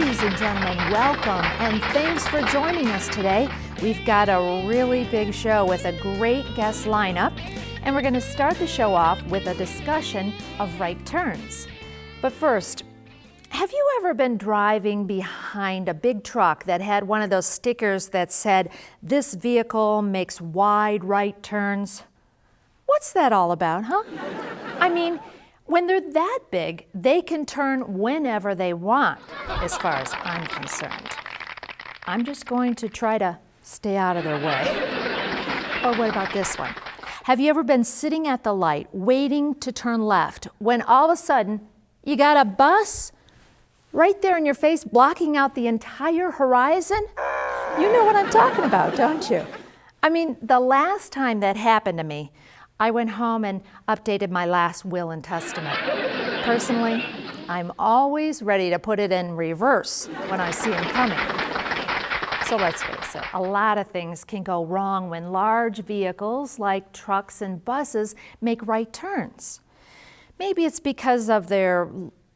Ladies and gentlemen, welcome and thanks for joining us today. We've got a really big show with a great guest lineup, and we're going to start the show off with a discussion of right turns. But first, have you ever been driving behind a big truck that had one of those stickers that said, "This vehicle makes wide right turns"? What's that all about, huh? I mean, when they're that big, they can turn whenever they want, as far as I'm concerned. I'm just going to try to stay out of their way. Or what about this one? Have you ever been sitting at the light, waiting to turn left, when all of a sudden you got a bus right there in your face, blocking out the entire horizon? You know what I'm talking about, don't you? I mean, the last time that happened to me, I went home and updated my last will and testament. Personally, I'm always ready to put it in reverse when I see him coming. So let's face it, a lot of things can go wrong when large vehicles like trucks and buses make right turns. Maybe it's because of their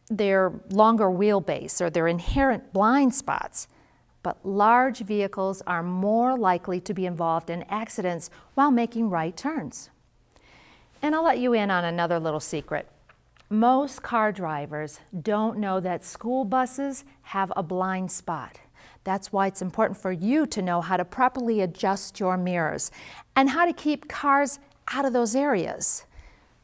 longer wheelbase or their inherent blind spots. But large vehicles are more likely to be involved in accidents while making right turns. And I'll let you in on another little secret. Most car drivers don't know that school buses have a blind spot. That's why it's important for you to know how to properly adjust your mirrors and how to keep cars out of those areas.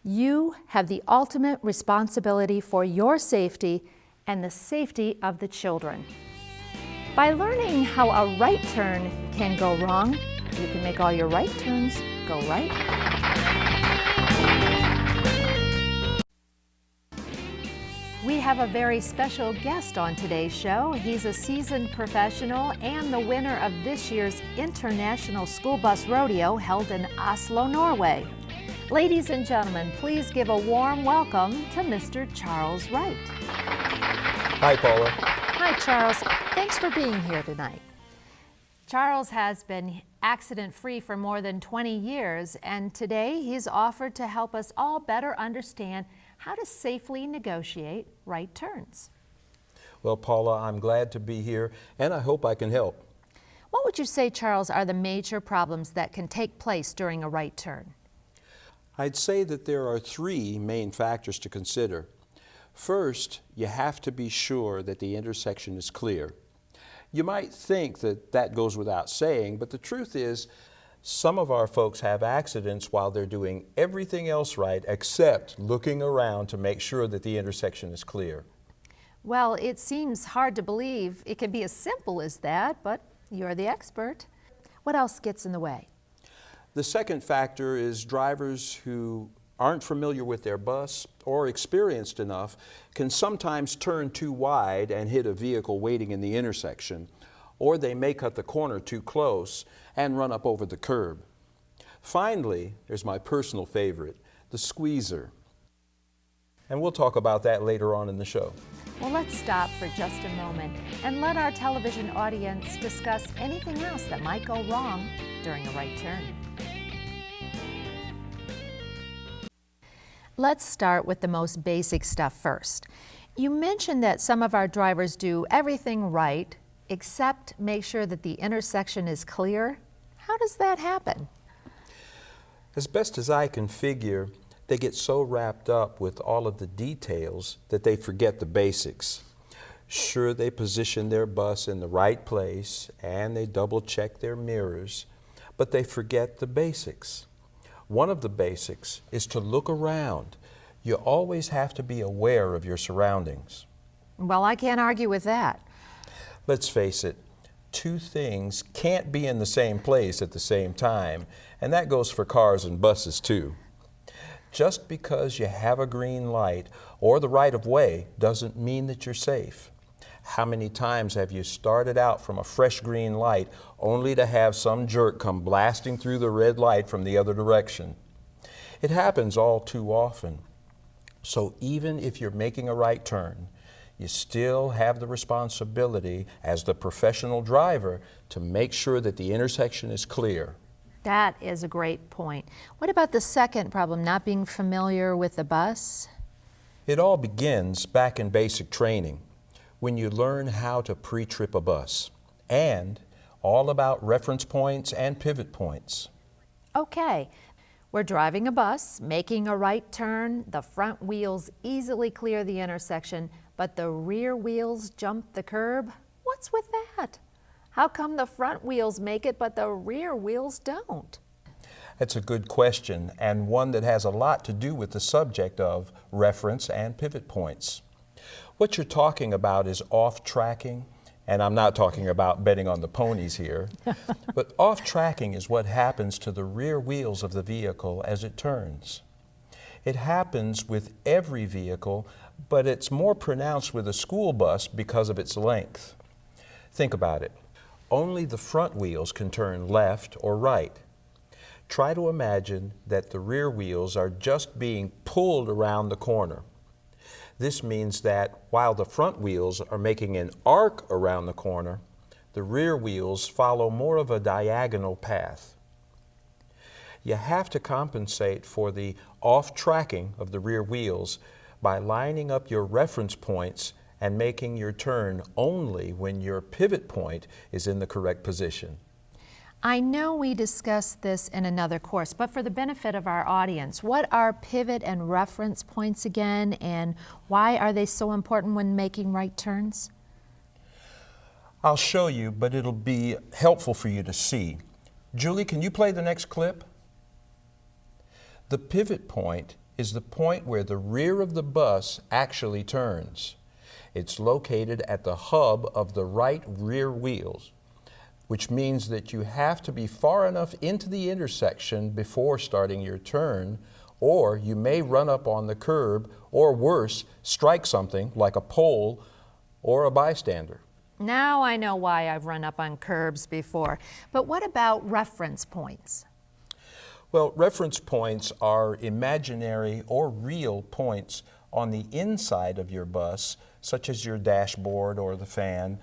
You have the ultimate responsibility for your safety and the safety of the children. By learning how a right turn can go wrong, you can make all your right turns go right. We have a very special guest on today's show. He's a seasoned professional and the winner of this year's International School Bus Rodeo held in Oslo, Norway. Ladies and gentlemen, please give a warm welcome to Mr. Charles Wright. Hi, Paula. Hi, Charles. Thanks for being here tonight. Charles has been accident-free for more than 20 years, and today he's offered to help us all better understand how to safely negotiate right turns. Well, Paula, I'm glad to be here, and I hope I can help. What would you say, Charles, are the major problems that can take place during a right turn? I'd say that there are three main factors to consider. First, you have to be sure that the intersection is clear. You might think that that goes without saying, but the truth is, some of our folks have accidents while they're doing everything else right except looking around to make sure that the intersection is clear. Well, it seems hard to believe it can be as simple as that, but you're the expert. What else gets in the way? The second factor is drivers who aren't familiar with their bus or experienced enough can sometimes turn too wide and hit a vehicle waiting in the intersection, or they may cut the corner too close and run up over the curb. Finally, there's my personal favorite, the squeezer. And we'll talk about that later on in the show. Well, let's stop for just a moment and let our television audience discuss anything else that might go wrong during a right turn. Let's start with the most basic stuff first. You mentioned that some of our drivers do everything right except make sure that the intersection is clear. How does that happen? As best as I can figure, they get so wrapped up with all of the details that they forget the basics. Sure, they position their bus in the right place and they double check their mirrors, but they forget the basics. One of the basics is to look around. You always have to be aware of your surroundings. Well, I can't argue with that. Let's face it, two things can't be in the same place at the same time, and that goes for cars and buses too. Just because you have a green light or the right of way doesn't mean that you're safe. How many times have you started out from a fresh green light only to have some jerk come blasting through the red light from the other direction? It happens all too often. So even if you're making a right turn, you still have the responsibility as the professional driver to make sure that the intersection is clear. That is a great point. What about the second problem, not being familiar with the bus? It all begins back in basic training. when you learn how to pre-trip a bus, and all about reference points and pivot points. Okay, we're driving a bus, making a right turn. The front wheels easily clear the intersection, but the rear wheels jump the curb. What's with that? How come the front wheels make it, but the rear wheels don't? That's a good question, and one that has a lot to do with the subject of reference and pivot points. What you're talking about is off-tracking, and I'm not talking about betting on the ponies here, but off-tracking is what happens to the rear wheels of the vehicle as it turns. It happens with every vehicle, but it's more pronounced with a school bus because of its length. Think about it. Only the front wheels can turn left or right. Try to imagine that the rear wheels are just being pulled around the corner. This means that while the front wheels are making an arc around the corner, the rear wheels follow more of a diagonal path. You have to compensate for the off-tracking of the rear wheels by lining up your reference points and making your turn only when your pivot point is in the correct position. I know we discussed this in another course, but for the benefit of our audience, what are pivot and reference points again, and why are they so important when making right turns? I'll show you, but it'll be helpful for you to see. Julie, can you play the next clip? The pivot point is the point where the rear of the bus actually turns. It's located at the hub of the right rear wheels, which means that you have to be far enough into the intersection before starting your turn, or you may run up on the curb, or worse, strike something like a pole or a bystander. Now I know why I've run up on curbs before. But what about reference points? Well, reference points are imaginary or real points on the inside of your bus, such as your dashboard or the fan,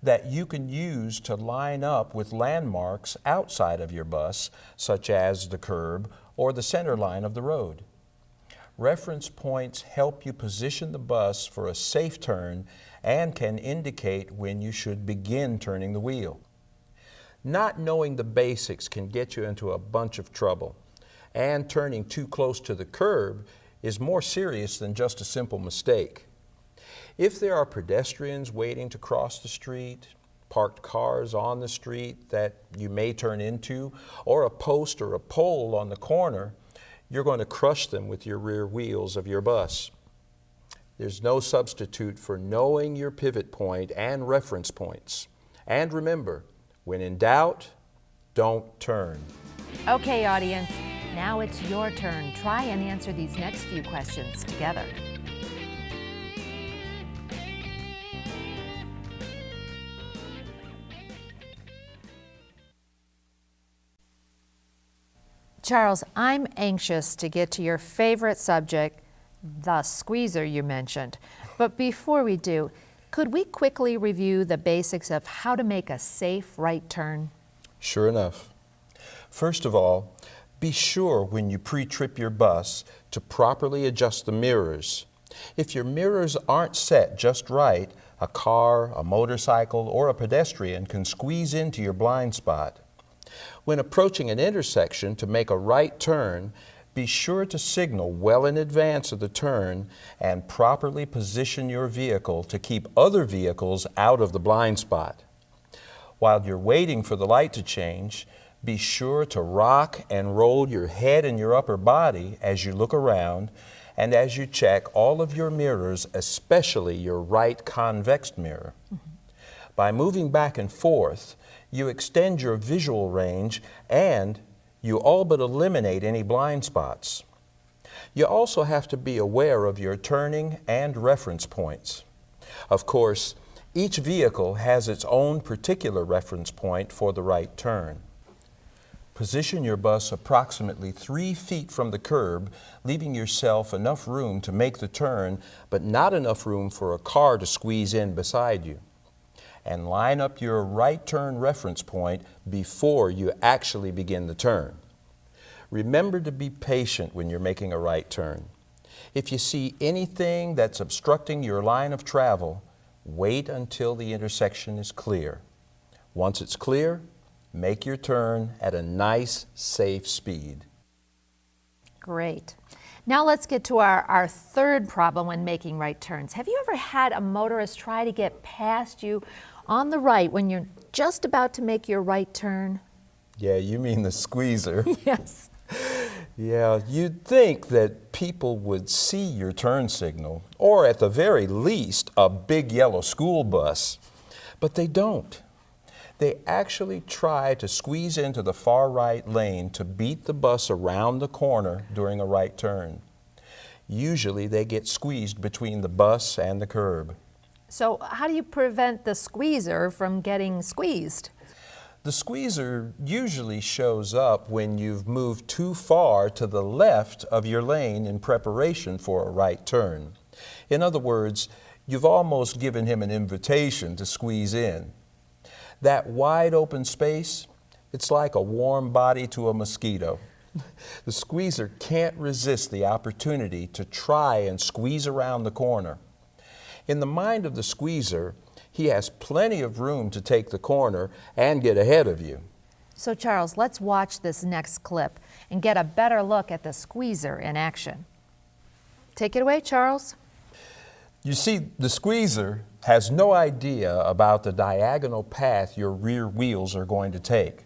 that you can use to line up with landmarks outside of your bus, such as the curb or the center line of the road. Reference points help you position the bus for a safe turn and can indicate when you should begin turning the wheel. Not knowing the basics can get you into a bunch of trouble, and turning too close to the curb is more serious than just a simple mistake. If there are pedestrians waiting to cross the street, parked cars on the street that you may turn into, or a post or a pole on the corner, you're going to crush them with your rear wheels of your bus. There's no substitute for knowing your pivot point and reference points. And remember, when in doubt, don't turn. Okay, audience, now it's your turn. Try and answer these next few questions together. Charles, I'm anxious to get to your favorite subject, the squeezer you mentioned. But before we do, could we quickly review the basics of how to make a safe right turn? Sure enough. First of all, be sure when you pre-trip your bus to properly adjust the mirrors. If your mirrors aren't set just right, a car, a motorcycle, or a pedestrian can squeeze into your blind spot. When approaching an intersection to make a right turn, be sure to signal well in advance of the turn and properly position your vehicle to keep other vehicles out of the blind spot. While you're waiting for the light to change, be sure to rock and roll your head and your upper body as you look around and as you check all of your mirrors, especially your right convex mirror. By moving back and forth, you extend your visual range and you all but eliminate any blind spots. You also have to be aware of your turning and reference points. Of course, each vehicle has its own particular reference point for the right turn. Position your bus approximately 3 feet from the curb, leaving yourself enough room to make the turn, but not enough room for a car to squeeze in beside you. And line up your right turn reference point before you actually begin the turn. Remember to be patient when you're making a right turn. If you see anything that's obstructing your line of travel, Wait until the intersection is clear. Once it's clear, make your turn at a nice, safe speed. Great. Now let's get to our third problem when making right turns. Have you ever had a motorist try to get past you on the right when you're just about to make your right turn? Yeah, you mean the squeezer. Yes. Yeah, you'd think that people would see your turn signal, or at the very least, a big yellow school bus, but they don't. They actually try to squeeze into the far right lane to beat the bus around the corner during a right turn. Usually they get squeezed between the bus and the curb. So how do you prevent the squeezer from getting squeezed? The squeezer usually shows up when you've moved too far to the left of your lane in preparation for a right turn. In other words, you've almost given him an invitation to squeeze in. That wide open space, it's like a warm body to a mosquito. The squeezer can't resist the opportunity to try and squeeze around the corner. In the mind of the squeezer, he has plenty of room to take the corner and get ahead of you. So Charles, let's watch this next clip and get a better look at the squeezer in action. Take it away, Charles. You see, the squeezer has no idea about the diagonal path your rear wheels are going to take.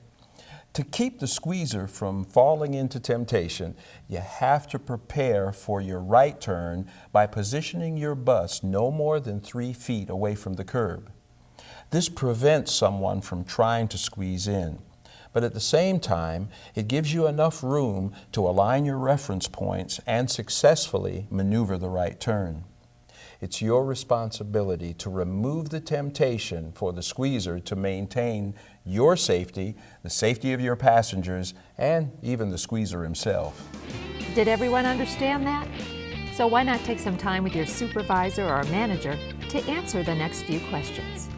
To keep the squeezer from falling into temptation, you have to prepare for your right turn by positioning your bus no more than 3 feet away from the curb. This prevents someone from trying to squeeze in, but at the same time, it gives you enough room to align your reference points and successfully maneuver the right turn. It's your responsibility to remove the temptation for the squeezer to maintain your safety, the safety of your passengers, and even the squeezer himself. Did everyone understand that? So why not take some time with your supervisor or manager to answer the next few questions?